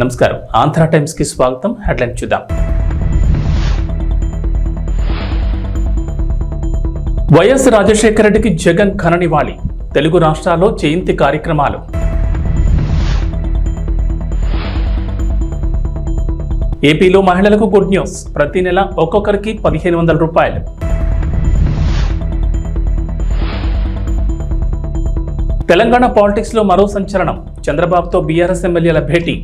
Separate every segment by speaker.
Speaker 1: నమస్కారం ఆంధ్ర టైమ్స్ కి స్వాగతం. హెడ్లైన్ చూద్దాం. వైఎస్ రాజశేఖర రెడ్డికి జగన్ ఘన నివాళి. తెలుగు రాష్ట్రాల్లో జయంతి కార్యక్రమాలు. ఏపీలో మహిళలకు గుడ్ న్యూస్. ప్రతి నెల ఒక్కొక్కరికి 1500 రూపాయలు. తెలంగాణ పాలిటిక్స్ లో మరో సంచలనం. చంద్రబాబుతో బీఆర్ఎస్ ఎమ్మెల్యేల భేటీ.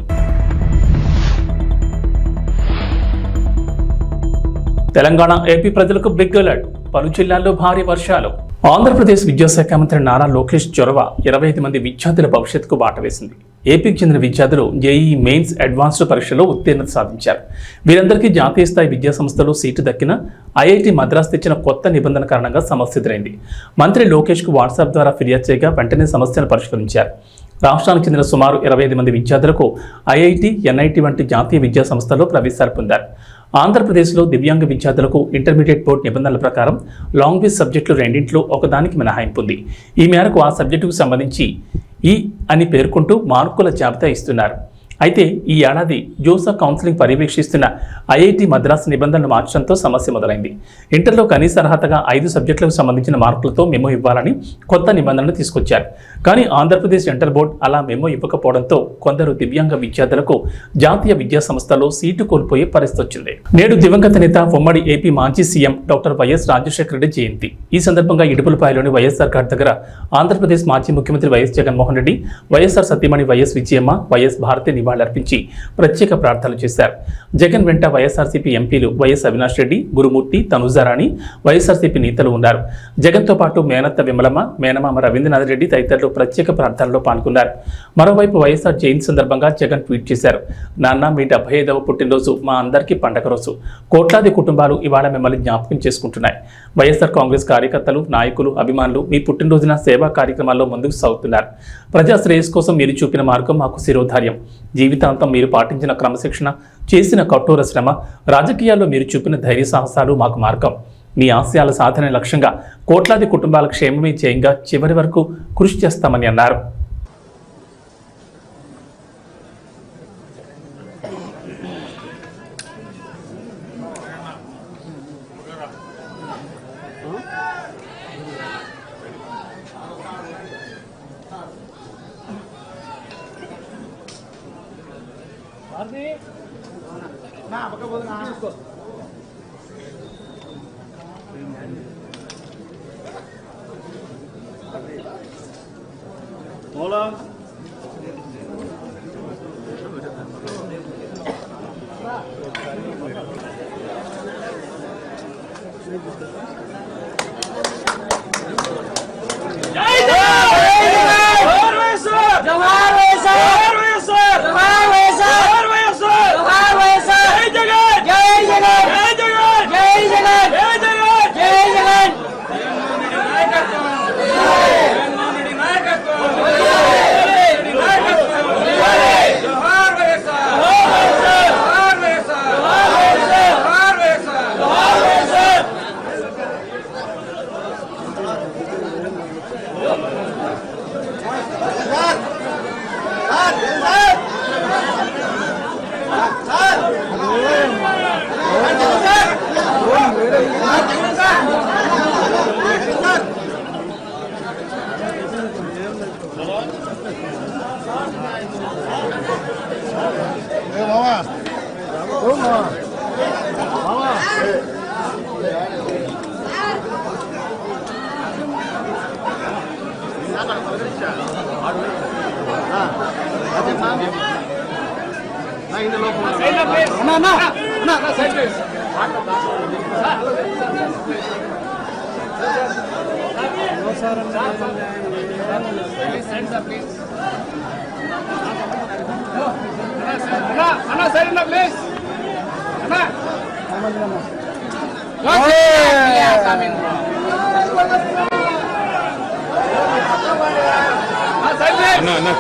Speaker 1: తెలంగాణ ఏపీ ప్రజలకు బిగ్ అలర్ట్. పలు జిల్లాల్లో భారీ వర్షాలు. ఆంధ్రప్రదేశ్ విద్యాశాఖ మంత్రి నారా లోకేష్ చొరవ 25 మంది విద్యార్థుల భవిష్యత్తుకు బాట వేసింది. ఏపీకి చెందిన విద్యార్థులు జేఈఈ మెయిన్స్ అడ్వాన్స్డ్ పరీక్షలో ఉత్తీర్ణత సాధించారు. వీరందరికీ జాతీయ స్థాయి విద్యా సంస్థలో సీటు దక్కిన ఐఐటి మద్రాస్ తెచ్చిన కొత్త నిబంధన కారణంగా సమస్య ఎదురైంది. మంత్రి లోకేష్కు వాట్సాప్ ద్వారా ఫిర్యాదు చేయగా వెంటనే సమస్యను పరిష్కరించారు. రాష్ట్రానికి చెందిన సుమారు 25 మంది విద్యార్థులకు ఐఐటి, ఎన్ఐటి వంటి జాతీయ విద్యా సంస్థల్లో ప్రవేశాలు పొందారు. ఆంధ్రప్రదేశ్లో దివ్యాంగ విద్యార్థులకు ఇంటర్మీడియట్ బోర్డు నిబంధనల ప్రకారం లాంగ్వేజ్ సబ్జెక్టులు రెండింటిలో ఒకదానికి మినహాయింపు ఉంది. ఈ మేరకు ఆ సబ్జెక్టుకు సంబంధించి ఈ అని పేర్కొంటూ మార్కుల జాబితా ఇస్తున్నారు. అయితే ఈ ఏడాది జోసా కౌన్సిలింగ్ పర్యవేక్షిస్తున్న ఐఐటి మద్రాస్ నిబంధనలు మార్చడంతో సమస్య మొదలైంది. ఇంటర్లో కనీస అర్హతగా 5 సబ్జెక్టులకు సంబంధించిన మార్కులతో మెమో ఇవ్వాలని కొత్త నిబంధనలు తీసుకొచ్చారు. కానీ ఆంధ్రప్రదేశ్ ఇంటర్ బోర్డు అలా మెమో ఇవ్వకపోవడంతో కొందరు దివ్యాంగ విద్యార్థులకు జాతీయ విద్యా సంస్థలో సీటు కోల్పోయే పరిస్థితి వచ్చింది. నేడు దివంగత నేత ఉమ్మడి ఏపీ మాజీ CM doctor YS Rajasekhara Reddy జయంతి. ఈ సందర్భంగా ఇడుపులపాయలోని వైఎస్ఆర్ ఘాట్ దగ్గర ఆంధ్రప్రదేశ్ మాజీ ముఖ్యమంత్రి వైఎస్ జగన్మోహన్ రెడ్డి, వైఎస్ఆర్ సతీమణి వైఎస్ విజయమ్మ, వైఎస్ భారతి అర్పించి ప్రత్యేక ప్రార్థనలు చేశారు. జగన్ వెంట వైఎస్ఆర్సీపీ ఎంపీలు వైఎస్ అవినాష్ రెడ్డి, గురుమూర్తి, తనుజారాణి, వైఎస్ఆర్సీపీ నేతలు ఉన్నారు. జగన్తో పాటు మేనత్త విమలమ్మ, మేనమామ రవీంద్రనాథ్ రెడ్డి తదితరులు ప్రత్యేక ప్రార్థనలో పాల్గొన్నారు. మరోవైపు వైఎస్ఆర్ జయంతి సందర్భంగా జగన్ ట్వీట్ చేశారు. నాన్న, మీ 75వ పుట్టినరోజు మా అందరికీ పండగ రోజు. కోట్లాది కుటుంబాలు ఇవాళ మిమ్మల్ని జ్ఞాపకం చేసుకుంటున్నాయి. వైఎస్ఆర్ కాంగ్రెస్ కార్యకర్తలు, నాయకులు, అభిమానులు మీ పుట్టినరోజున సేవా కార్యక్రమాల్లో ముందుకు సాగుతున్నారు. ప్రజా శ్రేయస్ కోసం మీరు చూపిన మార్గం మాకు శిరోధార్యం. జీవితాంతం మీరు పాటించిన క్రమశిక్షణ, చేసిన కఠోర శ్రమ, రాజకీయాల్లో మీరు చూపిన ధైర్య సాహసాలు మాకు మార్గం. మీ ఆశయాల సాధన లక్ష్యంగా కోట్లాది కుటుంబాల క్షేమమే ధ్యేయంగా చివరి వరకు కృషి చేస్తామని అన్నారు.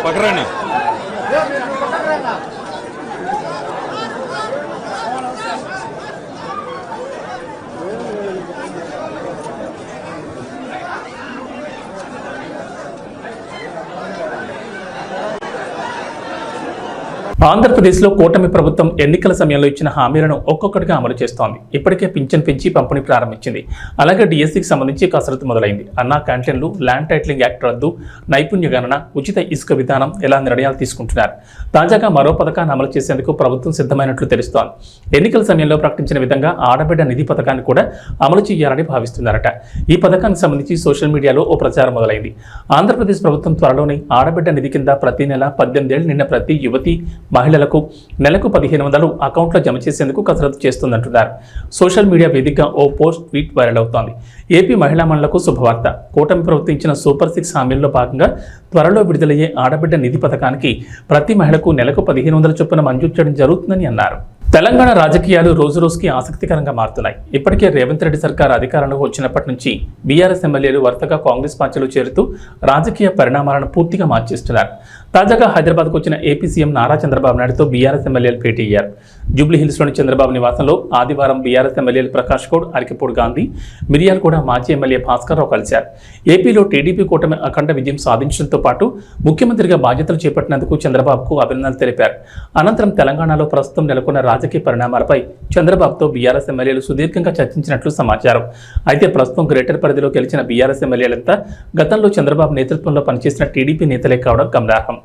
Speaker 2: పక్కరానా
Speaker 1: ఆంధ్రప్రదేశ్లో కూటమి ప్రభుత్వం ఎన్నికల సమయంలో ఇచ్చిన హామీలను ఒక్కొక్కటిగా అమలు చేస్తోంది. ఇప్పటికే పింఛన్ పెంచి పంపిణీ ప్రారంభించింది. అలాగే డిఎస్సికి సంబంధించి కసరత్తు మొదలైంది. అన్నా క్యాంటీన్లు, ల్యాండ్ టైటిలింగ్ యాక్ట్ రద్దు, నైపుణ్య గణన, ఉచిత ఇసుక విధానం ఇలా నిర్ణయాలు తీసుకుంటున్నారు. తాజాగా మరో పథకాన్ని అమలు చేసేందుకు ప్రభుత్వం సిద్ధమైనట్లు తెలుస్తోంది. ఎన్నికల సమయంలో ప్రకటించిన విధంగా ఆడబిడ్డ నిధి పథకాన్ని కూడా అమలు చేయాలని భావిస్తున్నారట. ఈ పథకానికి సంబంధించి సోషల్ మీడియాలో ఓ ప్రచారం మొదలైంది. ఆంధ్రప్రదేశ్ ప్రభుత్వం త్వరలోనే ఆడబిడ్డ నిధి కింద ప్రతి నెల 18 ఏళ్లు నిన్న ప్రతి యువతి మహిళలకు నెలకు 1500 అకౌంట్లో జమ చేసేందుకు కసరత్తు చేస్తుందంటున్నారు. సోషల్ మీడియా వేదికగా ఓ పోస్ట్ ట్వీట్ వైరల్ అవుతోంది. ఏపీ మహిళా మనులకు శుభవార్త. కూటమి ప్రభుత్వం ఇచ్చిన సూపర్ 6 హామీల్లో భాగంగా త్వరలో విడుదలయ్యే ఆడబిడ్డ నిధి పథకానికి ప్రతి మహిళకు నెలకు 1500 చొప్పున మంజూరు చేయడం జరుగుతుందని అన్నారు. తెలంగాణ రాజకీయాలు రోజురోజుకి ఆసక్తికరంగా మారుతున్నాయి. ఇప్పటికే రేవంత్ రెడ్డి సర్కార్ అధికారంలోకి వచ్చినప్పటి నుంచి బీఆర్ఎస్ ఎమ్మెల్యేలు వరుసగా కాంగ్రెస్ పార్టీలో చేరుతూ రాజకీయ పరిణామాలను పూర్తిగా మార్చేస్తున్నారు. తాజాగా హైదరాబాద్కు వచ్చిన ఏపీ సీఎం నారా చంద్రబాబు నాయుడుతో బీఆర్ఎస్ ఎమ్మెల్యేలు భేటీ అయ్యారు. జూబ్లీహిల్స్లోని చంద్రబాబు నివాసంలో ఆదివారం బీఆర్ఎస్ ఎమ్మెల్యేలు ప్రకాష్ గౌడ్, అరికెపూడి గాంధీ, మిర్యాలగూడ మాజీ ఎమ్మెల్యే భాస్కర్ రావు కలిశారు. ఏపీలో టీడీపీ కూటమి అఖండ విజయం సాధించడంతో పాటు ముఖ్యమంత్రిగా బాధ్యతలు చేపట్టినందుకు చంద్రబాబుకు అభినందనలు తెలిపారు. అనంతరం తెలంగాణలో ప్రస్తుతం నెలకొన్న రాజకీయ పరిణామాలపై చంద్రబాబుతో బీఆర్ఎస్ ఎమ్మెల్యేలు సుదీర్ఘంగా చర్చించినట్లు సమాచారం. అయితే ప్రస్తుతం గ్రేటర్ పరిధిలో గెలిచిన బీఆర్ఎస్ ఎమ్మెల్యేలంతా గతంలో చంద్రబాబు నేతృత్వంలో పనిచేసిన టీడీపీ నేతలే కావడం గమనార్హం.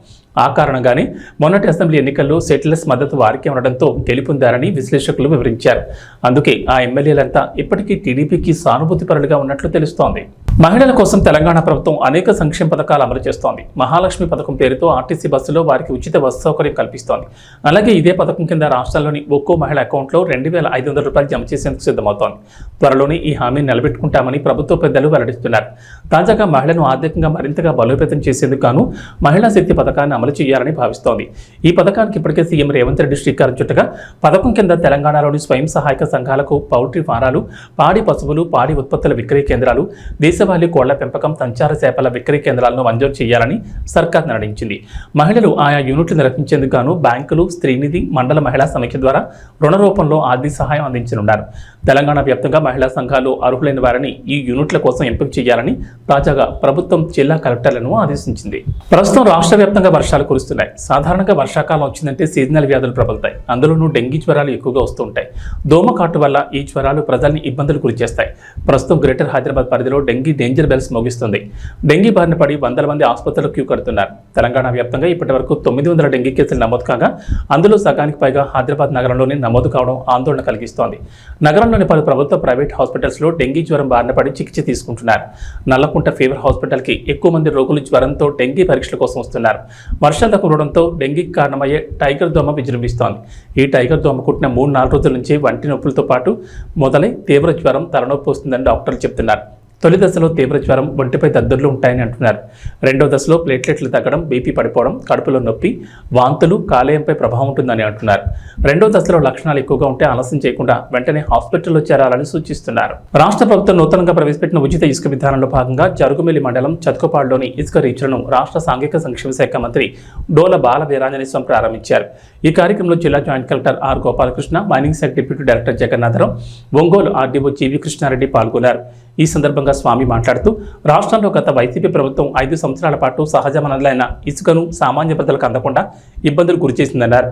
Speaker 1: ఆ కారణంగానే మొన్నటి అసెంబ్లీ ఎన్నికల్లో సెటిలర్స్ మద్దతు వారికి ఉండడంతో గెలుపొందారని విశ్లేషకులు వివరించారు. అందుకే ఆ ఎమ్మెల్యేలంతా ఇప్పటికీ టీడీపీకి సానుభూతిపరులుగా ఉన్నట్లు తెలుస్తోంది. మహిళల కోసం తెలంగాణ ప్రభుత్వం అనేక సంక్షేమ పథకాలు అమలు చేస్తోంది. మహాలక్ష్మి పథకం పేరుతో ఆర్టీసీ బస్సులో వారికి ఉచిత బస్సు సౌకర్యం కల్పిస్తోంది. అలాగే ఇదే పథకం కింద రాష్ట్రాల్లోని ఒక్కో మహిళ అకౌంట్లో 2500 రూపాయలు జమ చేసేందుకు సిద్ధమవుతోంది. త్వరలోనే ఈ హామీని నిలబెట్టుకుంటామని ప్రభుత్వ పెద్దలు వెల్లడిస్తున్నారు. తాజాగా మహిళను ఆర్థికంగా మరింతగా బలోపేతం చేసేందుకు గాను మహిళా శక్తి పథకాన్ని అమలు చేయాలని భావిస్తోంది. ఈ పథకానికి ఇప్పటికే సీఎం రేవంత్ రెడ్డి శ్రీకారం చుట్టగా పథకం కింద తెలంగాణలోని స్వయం సహాయక సంఘాలకు పౌల్ట్రీ ఫారాలు, పాడి పశువులు, పాడి ఉత్పత్తుల విక్రయ కేంద్రాలు, దేశవాళీ కోళ్ల పెంపకం, సంచార చేపల విక్రయ కేంద్రాలను మంజూరు చేయాలని సర్కార్ నిర్ణయించింది. మహిళలు ఆయా యూనిట్లు నిర్వహించేందుకు గాను బ్యాంకులు, స్త్రీనిధి, మండల మహిళా సమైక్య ద్వారా రుణ రూపంలో ఆర్థిక సహాయం అందించనున్నారు. తెలంగాణ వ్యాప్తంగా మహిళా సంఘాలు అర్హులైన వారిని ఈ యూనిట్ల కోసం ఎంపిక చేయాలని తాజాగా ప్రభుత్వం జిల్లా కలెక్టర్లను ఆదేశించింది. ప్రస్తుతం రాష్ట్ర వ్యాప్తంగా వర్షాలు కురుస్తున్నాయి. సాధారణంగా వర్షాకాలం వచ్చిందంటే సీజనల్ వ్యాధులు ప్రబలుతాయి. అందులోనూ డెంగీ జ్వరాలు ఎక్కువగా వస్తుంటాయి. దోమకాటు వల్ల ఈ జ్వరాలు ప్రజల్ని ఇబ్బందులు గురిచేస్తాయి. ప్రస్తుతం గ్రేటర్ హైదరాబాద్ పరిధిలో డెంగీ డేంజర్ బెల్స్ మోగిస్తుంది. డెంగీ బారిన పడి వందల మంది ఆసుపత్రులకు క్యూ కడుతున్నారు. తెలంగాణ వ్యాప్తంగా ఇప్పటి వరకు 900 డెంగీ కేసులు నమోదు కాగా అందులో సగానికి పైగా హైదరాబాద్ నగరంలోనే నమోదు కావడం ఆందోళన కలిగిస్తోంది. నగరంలోని పలు ప్రభుత్వ, ప్రైవేట్ హాస్పిటల్స్లో డెంగీ జ్వరం బారిన పడి చికిత్స తీసుకుంటున్నారు. నల్లకుంట ఫీవర్ హాస్పిటల్కి ఎక్కువ మంది రోగులు జ్వరంతో డెంగీ పరీక్షల కోసం వస్తున్నారు. వర్షాలు కురవడంతో డెంగీకి కారణమయ్యే టైగర్ దోమ విజృంభిస్తోంది. ఈ టైగర్ దోమ కుట్టిన 3-4 రోజుల నుంచి వంటి నొప్పులతో పాటు మొదలై తీవ్ర జ్వరం, తలనొప్పి వస్తుందని డాక్టర్లు చెప్తున్నారు. తొలి దశలో తీవ్ర జ్వరం, ఒంటిపై దద్దుర్లు ఉంటాయని అంటున్నారు. రెండో దశలో ప్లేట్లెట్లు తగ్గడం, బీపీ పడిపోవడం, కడుపులో నొప్పి, వాంతులు, కాలేయంపై ప్రభావం ఉంటుందని అంటున్నారు. రెండో దశలో లక్షణాలు ఎక్కువగా ఉంటే ఆలస్యం చేయకుండా వెంటనే హాస్పిటల్లో చేరాలని సూచిస్తున్నారు. రాష్ట్ర ప్రభుత్వం నూతనంగా ప్రవేశపెట్టిన ఉచిత ఇసుక విధానంలో భాగంగా జరుగుమిల్లి మండలం చతుకపాడులోని ఇసుక రీచ్లను రాష్ట్ర సాంఘిక సంక్షేమ శాఖ మంత్రి డోల బాల వీరాంజనేయ స్వామి ప్రారంభించారు. ఈ కార్యక్రమంలో జిల్లా joint collector R Gopalakrishna, mining శాఖ deputy director Jagannatharao, Ongole RDO GV Krishnareddy పాల్గొన్నారు. ఈ సందర్భంగా స్వామి మాట్లాడుతూ రాష్ట్రంలో గత వైసీపీ ప్రభుత్వం 5 సంవత్సరాల పాటు సహజ వనరులైన ఇసుకను సామాన్య ప్రజలకు అందకుండా ఇబ్బందులు గురిచేసిందన్నారు.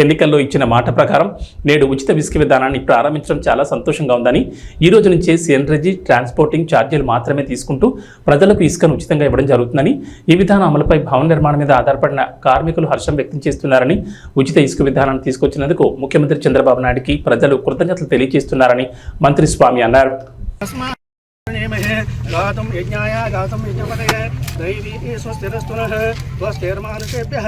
Speaker 1: ఎన్నికల్లో ఇచ్చిన మాట ప్రకారం నేడు ఉచిత ఇసుక విధానాన్ని ప్రారంభించడం చాలా సంతోషంగా ఉందని, ఈ రోజు నుంచే సిఎన్జి ట్రాన్స్పోర్టింగ్ ఛార్జీలు మాత్రమే తీసుకుంటూ ప్రజలకు ఇసుకను ఉచితంగా ఇవ్వడం జరుగుతుందని, ఈ విధానం అమలుపై భవన నిర్మాణం మీద ఆధారపడిన కార్మికులు హర్షం వ్యక్తం చేస్తున్నారని, ఉచిత ఇసుక విధానాన్ని తీసుకొచ్చినందుకు ముఖ్యమంత్రి చంద్రబాబు నాయుడుకి ప్రజలు కృతజ్ఞతలు తెలియజేస్తున్నారని మంత్రి స్వామి అన్నారు.
Speaker 2: गातुं यज्ञाय गातुं यज्ञपतये दैवी स्वस्तिरस्तुनः स्वस्तिर्मानुषेभ्यः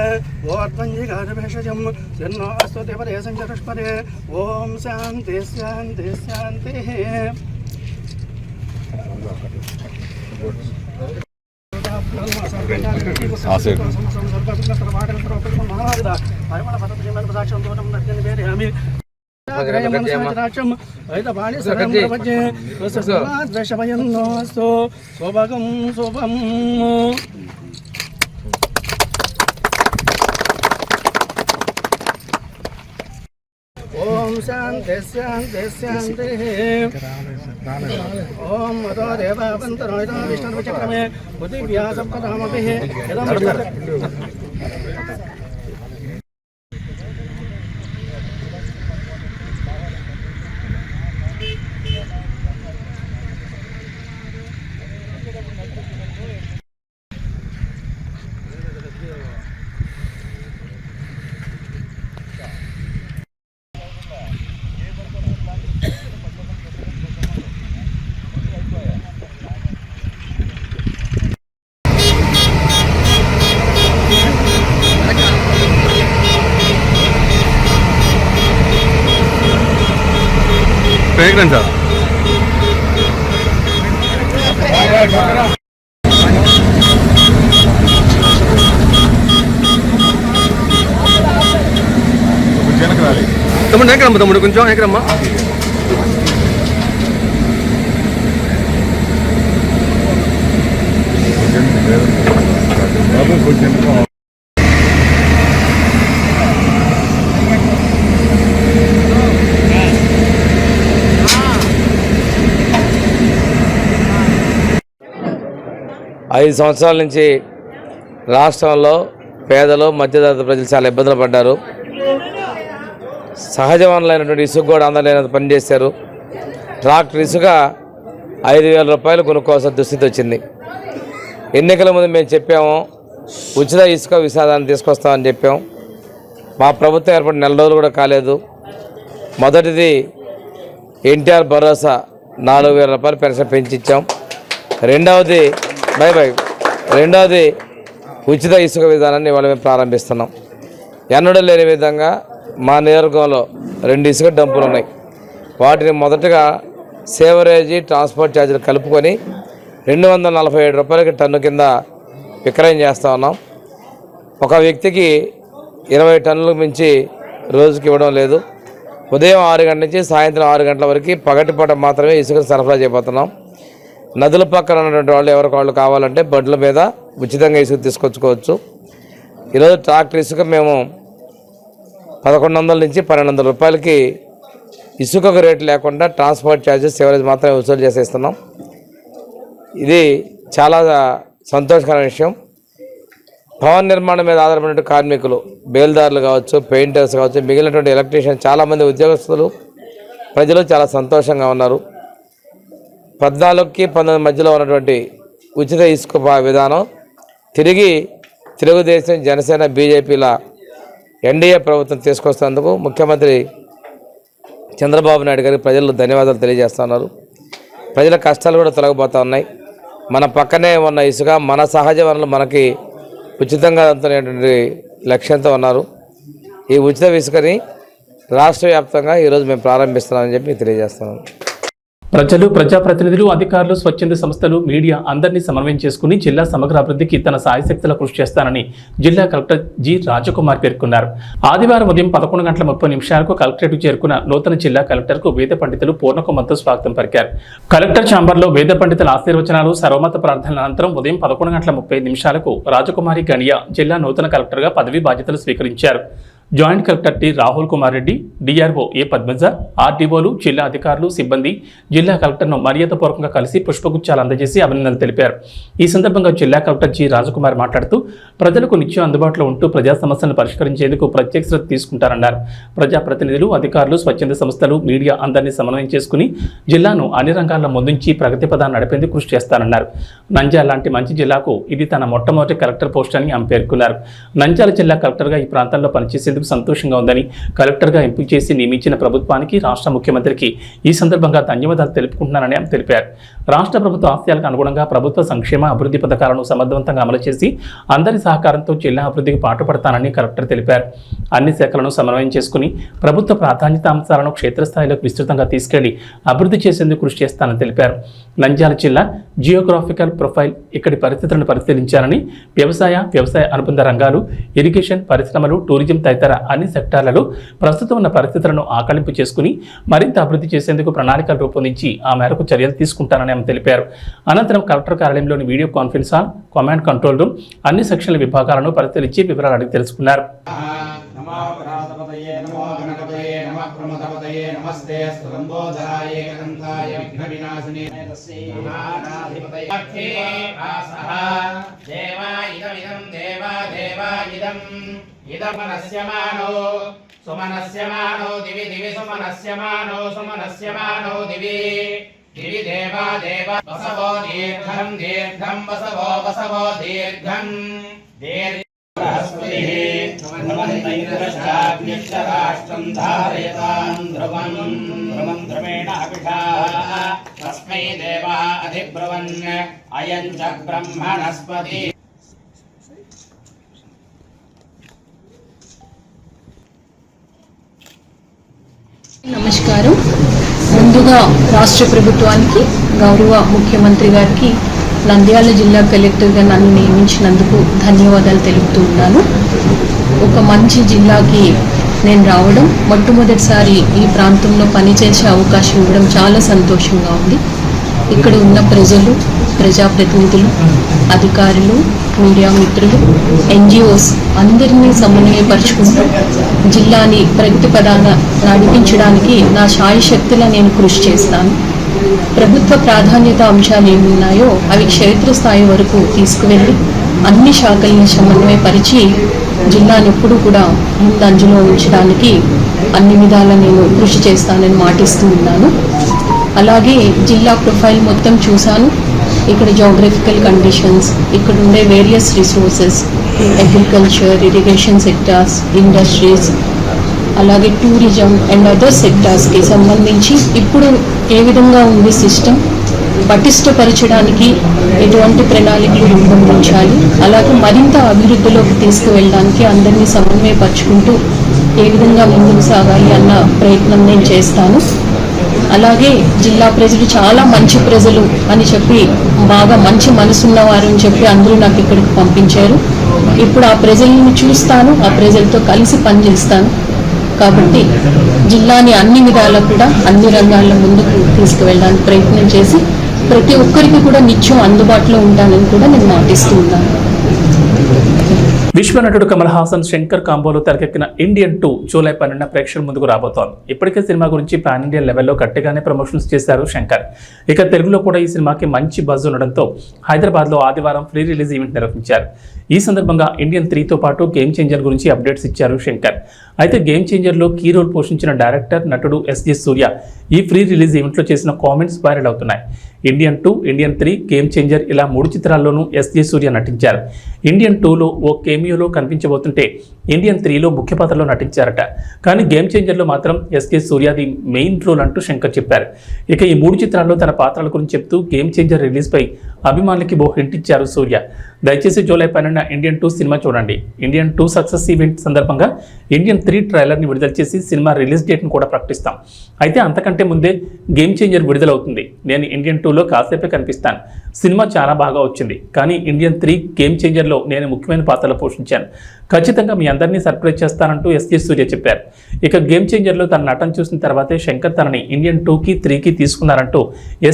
Speaker 2: ओर्ध्वञ्जिगातभेषजं सिन्नो अस्तु देवदे सञ्चतुष्पदे ॐ शान्ति शान्ति शान्तिः। శోభగం శుభం ఓం శాంతి శాంతి శాంతి ఓం మదో దేవావంతరో విష్ణుర్వచక్రమే బుద్ధివ్యాసం పదామపి
Speaker 3: వెనక్కి సార్. తమ్ముడు వెనకరమ్మ, తమ్ముడు కొంచెం వెనకరమ్మ.
Speaker 4: ఐదు సంవత్సరాల నుంచి రాష్ట్రంలో పేదలు మధ్యతరగతి ప్రజలు చాలా ఇబ్బందులు పడ్డారు. సహజ వనరులైనటువంటి ఇసుక కూడా అందలేనంత పనిచేశారు. ట్రాక్టర్ ఇసుక 5,000 రూపాయలు కొనుక్కోవాల్సిన దుస్థితి వచ్చింది. ఎన్నికల ముందు మేము చెప్పాము, ఉచిత ఇసుక విషాదాన్ని తీసుకొస్తామని చెప్పాం. మా ప్రభుత్వం ఏర్పడి 4 రోజులు కూడా కాలేదు. మొదటిది ఎన్టీఆర్ భరోసా 4,000 రూపాయలు పెన్షన్ పెంచిచ్చాం. రెండవది ఉచిత ఇసుక విధానాన్ని ఇవాళ మేము ప్రారంభిస్తున్నాం. ఎన్నడూ లేని విధంగా మా నియోజకవర్గంలో 2 ఇసుక డంపులు ఉన్నాయి. వాటిని మొదటగా సేవరేజీ ట్రాన్స్పోర్ట్ ఛార్జీలు కలుపుకొని 247 రూపాయలకి టన్ను కింద విక్రయం చేస్తూ ఉన్నాం. ఒక వ్యక్తికి 20 టన్నులకు మించి రోజుకి ఇవ్వడం లేదు. ఉదయం 6 గంటల నుంచి సాయంత్రం 6 గంటల వరకు పగటిపూట మాత్రమే ఇసుకను సరఫరా చేయబోతున్నాం. నదుల పక్కన ఉన్నటువంటి వాళ్ళు ఎవరికి వాళ్ళు కావాలంటే బండ్ల మీద ఉచితంగా ఇసుక తీసుకొచ్చుకోవచ్చు. ఈరోజు ట్రాక్టర్ ఇసుక మేము 1,100 నుంచి 1,200 రూపాయలకి ఇసుకకు రేటు లేకుండా ట్రాన్స్పోర్ట్ ఛార్జెస్ ఎవరైతే మాత్రమే వసూలు చేసేస్తున్నాం. ఇది చాలా సంతోషకరమైన విషయం. భవన నిర్మాణం మీద ఆధారపడిన కార్మికులు, బేల్దారులు కావచ్చు, పెయింటర్స్ కావచ్చు, మిగిలినటువంటి ఎలక్ట్రీషియన్ చాలామంది ఉద్యోగస్తులు ప్రజలు చాలా సంతోషంగా ఉన్నారు. 14కి 19 మధ్యలో ఉన్నటువంటి ఉచిత ఇసుక విధానం తిరిగి తెలుగుదేశం, జనసేన, బీజేపీల ఎన్డీఏ ప్రభుత్వం తీసుకొస్తున్నందుకు ముఖ్యమంత్రి చంద్రబాబు నాయుడు గారికి ప్రజలు ధన్యవాదాలు తెలియజేస్తున్నారు. ప్రజల కష్టాలు కూడా తొలగిపోతూ ఉన్నాయి. మన పక్కనే ఉన్న ఇసుక, మన సహజ వనరులు మనకి ఉచితంగా అందుతున్నటువంటి లక్ష్యంతో ఉన్నారు. ఈ ఉచిత ఇసుకని రాష్ట్ర వ్యాప్తంగా ఈరోజు మేము ప్రారంభిస్తున్నామని చెప్పి తెలియజేస్తున్నాం.
Speaker 1: ప్రజలు, ప్రజాప్రతినిధులు, అధికారులు, స్వచ్ఛంద సంస్థలు, మీడియా అందరినీ సమన్వయం చేసుకుని జిల్లా సమగ్ర అభివృద్ధికి తన సాయశక్తుల కృషి చేస్తానని జిల్లా కలెక్టర్ జి రాజకుమార్ పేర్కొన్నారు. ఆదివారం ఉదయం 11:30 కలెక్టరేట్ చేరుకున్న నూతన జిల్లా కలెక్టర్కు వేద పండితులు పూర్ణకుంభంతో స్వాగతం పలికారు. కలెక్టర్ ఛాంబర్లో వేద పండితుల ఆశీర్వచనాలు, సర్వమత ప్రార్థనల అనంతరం ఉదయం 11:30 గణియా జిల్లా నూతన కలెక్టర్గా పదవీ బాధ్యతలు స్వీకరించారు. Joint collector T Rahul Kumar Reddy, DRO A Padmaja, ఆర్డీఓలు, జిల్లా అధికారులు, సిబ్బంది జిల్లా కలెక్టర్ను మర్యాదపూర్వకంగా కలిసి పుష్పగుచ్చాలు అందజేసి అభినందనలు తెలిపారు. ఈ సందర్భంగా జిల్లా కలెక్టర్ జి రాజకుమార్ మాట్లాడుతూ ప్రజలకు నిత్యం అందుబాటులో ఉంటూ ప్రజా సమస్యలను పరిష్కరించేందుకు ప్రత్యేక శ్రద్ధ తీసుకుంటారన్నారు. ప్రజాప్రతినిధులు, అధికారులు, స్వచ్ఛంద సంస్థలు, మీడియా అందరినీ సమన్వయం చేసుకుని జిల్లాను అన్ని రంగాల్లో ముందుంచి ప్రగతి పదాన్ని నడిపేందుకు కృషి చేస్తారన్నారు. నంద్యాల లాంటి మంచి జిల్లాకు ఇది తన మొట్టమొదటి కలెక్టర్ పోస్ట్ అని ఆమె పేర్కొన్నారు. నంద్యాల జిల్లా కలెక్టర్గా ఈ ప్రాంతంలో పనిచేసేందుకు సంతోషంగా ఉందని, కలెక్టర్గా ఎంపిక చేసి నియమించిన ప్రభుత్వానికి, రాష్ట్ర ముఖ్యమంత్రికి ఈ సందర్భంగా ధన్యవాదాలు తెలుపుకుంటున్నానని ఆమె తెలిపారు. రాష్ట్ర ప్రభుత్వ ఆశయాలకు అనుగుణంగా ప్రభుత్వ సంక్షేమ అభివృద్ధి పథకాలను సమర్థవంతంగా అమలు చేసి అందరి సహకారంతో జిల్లా అభివృద్ధికి పాటుపడతానని కలెక్టర్ తెలిపారు. అన్ని శాఖలను సమన్వయం చేసుకుని ప్రభుత్వ ప్రాధాన్యత అంశాలను క్షేత్రస్థాయిలోకి విస్తృతంగా తీసుకెళ్లి అభివృద్ధి చేసేందుకు కృషి చేస్తానని తెలిపారు. నంద్యాల జిల్లా జియోగ్రాఫికల్ ప్రొఫైల్, ఇక్కడి పరిస్థితులను పరిశీలించాలని, వ్యవసాయ అనుబంధ రంగాలు, ఇరిగేషన్, పరిశ్రమలు, టూరిజం తదితర అన్ని సెక్టార్లలో ప్రస్తుతం ఉన్న పరిస్థితులను ఆకలింపు చేసుకుని మరింత అభివృద్ధి చేసేందుకు ప్రణాళికలు రూపొందించి ఆ మేరకు చర్యలు తీసుకుంటానని ఆమె తెలిపారు. అనంతరం కలెక్టర్ కార్యాలయంలోని video conference hall, command control room, అన్ని సెక్షన్ల విభాగాలను పరిశీలించి వివరాలు అడిగి తెలుసుకున్నారు.
Speaker 5: సుమనస్యమానో దివి దివి సుమనస్యమానో సుమనస్యమానో దివి దివి దేవా దేవ వసవో దీర్ఘం దీర్ఘం వసవో వసవో దీర్ఘం రాష్ట్రం ధారయతాం ధ్రువం ధ్రువం ధ్రువేణ అభిషా తస్మై దేవా అధిబ్రువన్ అయం చ బ్రహ్మణస్పతి.
Speaker 6: నమస్కారం.
Speaker 3: ముందుగా రాష్ట్ర ప్రభుత్వానికి, గౌరవ ముఖ్యమంత్రి గారికి, నంద్యాల జిల్లా కలెక్టర్గా నన్ను నియమించినందుకు ధన్యవాదాలు తెలుపుతూ ఉన్నాను. ఒక మంచి జిల్లాకి నేను రావడం, మొట్టమొదటిసారి ఈ ప్రాంతంలో పనిచేసే అవకాశం ఇవ్వడం చాలా సంతోషంగా ఉంది. ఇక్కడ ఉన్న ప్రజలు, ప్రజాప్రతినిధులు, అధికారులు, మీడియా మిత్రులు, NGOs అందరినీ సమన్వయపరుచుకుంటూ జిల్లాని ప్రగతి పదాన నడిపించడానికి నా శాయశక్తులా నేను కృషి చేస్తాను. ప్రభుత్వ ప్రాధాన్యత అంశాలు ఏమున్నాయో అవి క్షేత్రస్థాయి వరకు తీసుకువెళ్ళి అన్ని శాఖల్ని సమన్వయపరిచి జిల్లాను ఎప్పుడూ కూడా ముందంజలో ఉంచడానికి అన్ని విధాలా నేను కృషి చేస్తానని మాటిస్తూ ఉన్నాను. అలాగే జిల్లా ప్రొఫైల్ మొత్తం చూశాను. ఇక్కడ జోగ్రఫికల్ కండిషన్స్, ఇక్కడ ఉండే various resources, agriculture, irrigation sectors, industries, అలాగే టూరిజం అండ్ అదర్ సెక్టార్స్కి సంబంధించి ఇప్పుడు ఏ విధంగా ఉంది సిస్టమ్, పటిష్టపరచడానికి ఎటువంటి ప్రణాళికలు రూపొందించాలి, అలాగే మరింత అభివృద్ధిలోకి తీసుకువెళ్ళడానికి అందరినీ సమన్వయపరుచుకుంటూ ఏ విధంగా ముందుకు సాగాలి అన్న ప్రయత్నం నేను చేస్తాను. అలాగే జిల్లా ప్రజలు చాలా మంచి ప్రజలు అని చెప్పి, బాగా మంచి మనసున్నవారు అని చెప్పి అందరూ నాకు ఇక్కడికి పంపించారు. ఇప్పుడు ఆ ప్రజలను చూస్తాను, ఆ ప్రజలతో కలిసి పనిచేస్తాను. కాబట్టి జిల్లాని అన్ని విధాలా కూడా అన్ని రంగాల్లో ముందుకు తీసుకువెళ్ళడానికి ప్రయత్నం చేసి ప్రతి ఒక్కరికి కూడా నిత్యం అందుబాటులో ఉంటానని కూడా నేను మాటిస్తూ ఉన్నాను.
Speaker 1: విశ్వనటుడు కమల్ హాసన్ శంకర్ కాంబోలో తెరకెక్కిన ఇండియన్ 2 జూలై 12న ప్రేక్షకుల ముందుకు రాబోతోంది. ఇప్పటికే సినిమా గురించి పాన్ ఇండియా లెవెల్లో గట్టిగానే ప్రమోషన్స్ చేశారు శంకర్. ఇక తెలుగులో కూడా ఈ సినిమాకి మంచి బజ్ ఉండడంతో హైదరాబాద్లో ఆదివారం ప్రీ రిలీజ్ ఈవెంట్ నిర్వహించారు. ఈ సందర్భంగా ఇండియన్ 3తో పాటు గేమ్ చేంజర్ గురించి అప్డేట్స్ ఇచ్చారు శంకర్. అయితే గేమ్ చేంజర్లో కీ రోల్ పోషించిన డైరెక్టర్, నటుడు SJ సూర్య ఈ ప్రీ రిలీజ్ ఈవెంట్లో చేసిన కామెంట్స్ వైరల్ అవుతున్నాయి. ఇండియన్ 2, ఇండియన్ 3, గేమ్ చేంజర్ ఇలా 3 చిత్రాల్లోనూ SJ సూర్య నటించారు. ఇండియన్ 2లో ఓ కేమియోలో కనిపించబోతుంటే ఇండియన్ 3లో ముఖ్య పాత్రలో నటించారట. కానీ గేమ్ చేంజర్లో మాత్రం SJ సూర్యది మెయిన్ రోల్ అంటూ శంకర్ చెప్పారు. ఇక ఈ 3 చిత్రాల్లో తన పాత్రల గురించి చెప్తూ గేమ్ చేంజర్ రిలీజ్పై అభిమానులకి ఓ హింట్ ఇచ్చారు సూర్య. దయచేసి జూలై 12న ఇండియన్ 2 సినిమా చూడండి. ఇండియన్ 2 సక్సెస్ ఈవెంట్ సందర్భంగా ఇండియన్ 3 ట్రైలర్ని విడుదల చేసి సినిమా రిలీజ్ డేట్ను కూడా ప్రకటిస్తాం. అయితే అంతకంటే ముందే గేమ్ చేంజర్ విడుదలవుతుంది. నేను ఇండియన్ 2లో కాసేపే కనిపిస్తాను. సినిమా చాలా బాగా వచ్చింది, కానీ ఇండియన్ 3 గేమ్ చేంజర్లో నేను ముఖ్యమైన పాత్రలో పోషించాను. ఖచ్చితంగా మీ అందరినీ సర్ప్రైజ్ చేస్తానంటూ SJ సూర్య చెప్పారు. ఇక గేమ్ చేంజర్లో తన నటన చూసిన తర్వాతే శంకర్ తనని ఇండియన్ 2కి 3కి తీసుకున్నారంటూ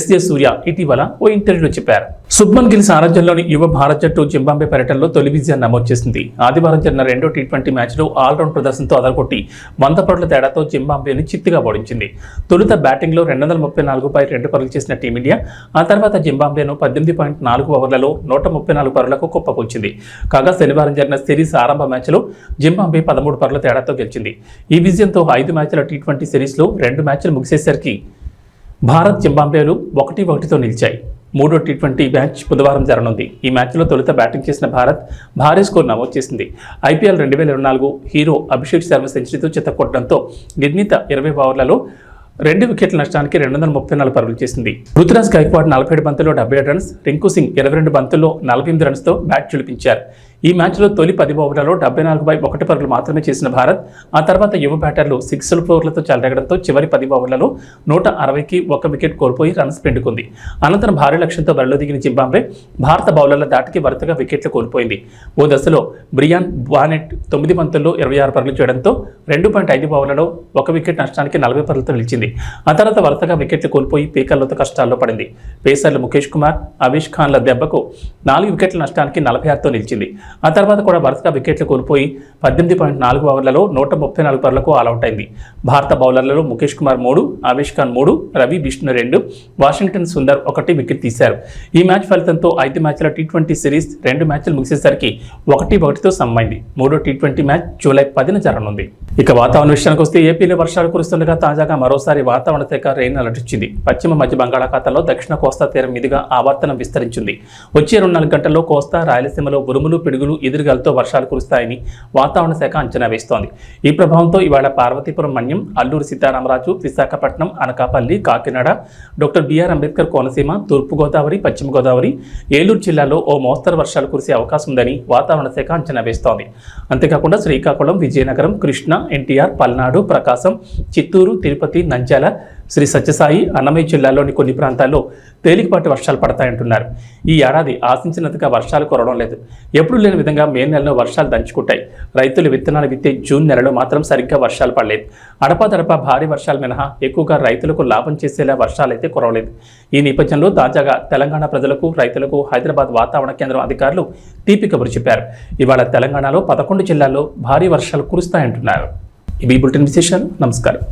Speaker 1: SJ సూర్య ఇటీవల ఓ ఇంటర్వ్యూలో చెప్పారు. శుభ్మన్ గిల్ సారథ్యంలోని యువ భారత్ జట్టు జింబాబ్వే పర్యటనలో తొలి విజయాన్ని నమోదు చేసింది. ఆదివారం జరిగిన 2వ T20 మ్యాచ్లో ఆల్రౌండ్ ప్రదర్శనతో అదరగొట్టి 100 పరుగుల తేడాతో జింబాబ్వేని చిత్తుగా ఓడించింది. తొలుత బ్యాటింగ్లో 234.2 పరుగులు చేసిన టీమిండియా ఆ తర్వాత జింబాబ్వేను 18.4 ఓవర్లలో 134 పరుగులకు కుప్పకూల్చింది. కాగా శనివారం జరిగిన సిరీస్ ఆరంభ మ్యాచ్లో జింబాబ్వే 13 పరుగుల తేడాతో గెలిచింది. ఈ విజయంతో 5 మ్యాచ్ల T20 సిరీస్లో 2 మ్యాచ్లు ముగిసేసరికి భారత్, జింబాబ్వేలు 1-1తో నిలిచాయి. 3వ T20 మ్యాచ్ బుధవారం జరగనుంది. ఈ మ్యాచ్లో తొలుత బ్యాటింగ్ చేసిన భారత్ భారీ స్కోర్ నమోదు చేసింది. IPL 2024 హీరో అభిషేక్ శర్మ సెంచరీతో చిత్తకొట్టడంతో నిర్ణీత 20 ఓవర్లలో 2 వికెట్ల నష్టానికి 234 పరుగులు చేసింది. రుతురాజ్ గైక్వాడ్ 47 బంతుల్లో 77 రన్స్, రింకు సింగ్ 22 బంతుల్లో 48 రన్స్తో బ్యాట్ చులిపించారు. ఈ మ్యాచ్లో తొలి 10 ఓవర్లలో 74/1 పరుగులు మాత్రమే చేసిన భారత్ ఆ తర్వాత యువ బ్యాటర్లు 6 ఓవర్లతో చెలరేగడంతో చివరి 10 ఓవర్లలో 160కి 1 వికెట్ కోల్పోయి రన్స్ పిండుకుంది. అనంతరం భారీ లక్ష్యంతో బరిలో దిగిన జింబాబ్వే భారత బౌలర్ల దాటికి వరుసగా వికెట్లు కోల్పోయింది. ఓ దశలో బ్రియాన్ బానెట్ 9 బంతుల్లో 26 పరుగులు చేయడంతో 2.5 ఓవర్లలో 1 వికెట్ నష్టానికి 40 పరుగులతో నిలిచింది. ఆ తర్వాత వరుసగా వికెట్లు కోల్పోయి పీకర్లతో కష్టాల్లో పడింది. పేసర్లు ముఖేష్ కుమార్, అవిష్ ఖాన్ల దెబ్బకు 4 వికెట్ల నష్టానికి 46తో నిలిచింది. ఆ తర్వాత కూడా వరుసగా వికెట్లు కోల్పోయి 18.4 ఓవర్లలో 134 పరుగులకు ఆల్అౌట్ అయింది. భారత బౌలర్లలో ముఖేష్ కుమార్ 3, అవిష్ ఖాన్ 3, రవి బిష్ణు 2, వాషింగ్టన్ సుందర్ 1 వికెట్ తీశారు. ఈ మ్యాచ్ ఫలితంతో 5 మ్యాచ్ల T20 సిరీస్ 2 మ్యాచ్లు ముగిసేసరికి 1-1తో సమమైంది. 3వ T20 మ్యాచ్ జూలై 10న జరగనుంది. ఇక వాతావరణ విషయానికి వస్తే ఏపీలో వర్షాలు కురుస్తుండగా తాజాగా మరోసారి వాతావరణ శాఖ రెయిన్ అలర్ట్ ఇచ్చింది. పశ్చిమ మధ్య బంగాళాఖాతంలో దక్షిణ కోస్తా తీరం మీదుగా ఆవర్తనం విస్తరించింది. వచ్చే 24 గంటల్లో కోస్తా, రాయలసీమలో ఉరుములు, పిడుగులు, ఎదురుగాలతో వర్షాలు కురుస్తాయని వాతావరణ శాఖ అంచనా వేస్తోంది. ఈ ప్రభావంతో ఇవాళ పార్వతీపురం, మన్యం, అల్లూరు సీతారామరాజు, విశాఖపట్నం, అనకాపల్లి, కాకినాడ, డాక్టర్ బిఆర్ అంబేద్కర్ కోనసీమ, తూర్పుగోదావరి, పశ్చిమ గోదావరి, ఏలూరు జిల్లాలో ఓ మోస్తరు వర్షాలు కురిసే అవకాశం ఉందని వాతావరణ శాఖ అంచనా వేస్తోంది. అంతేకాకుండా శ్రీకాకుళం, విజయనగరం, కృష్ణా, NTR, పల్నాడు, ప్రకాశం, చిత్తూరు, తిరుపతి, నంద్యాల, శ్రీ సత్యసాయి అన్నమయ్య జిల్లాలోని కొన్ని ప్రాంతాల్లో తేలికపాటి వర్షాలు పడతాయంటున్నారు. ఈ ఏడాది ఆశించినంతగా వర్షాలు కురవడం లేదు. ఎప్పుడు లేని విధంగా మే నెలలో వర్షాలు దంచుకుంటాయి. రైతులు విత్తనాలు విత్తే జూన్ నెలలో మాత్రం సరిగ్గా వర్షాలు పడలేదు. అడపాదడపా భారీ వర్షాలు మినహా ఎక్కువగా రైతులకు లాభం చేసేలా వర్షాలైతే కురవలేదు. ఈ నేపథ్యంలో తాజాగా తెలంగాణ ప్రజలకు, రైతులకు హైదరాబాద్ వాతావరణ కేంద్రం అధికారులు తీపి కబురు చెప్పారు. ఇవాళ తెలంగాణలో 11 జిల్లాల్లో భారీ వర్షాలు కురుస్తాయంటున్నారు. ఇవి బులెటిన్ విశేషాలు. నమస్కారం.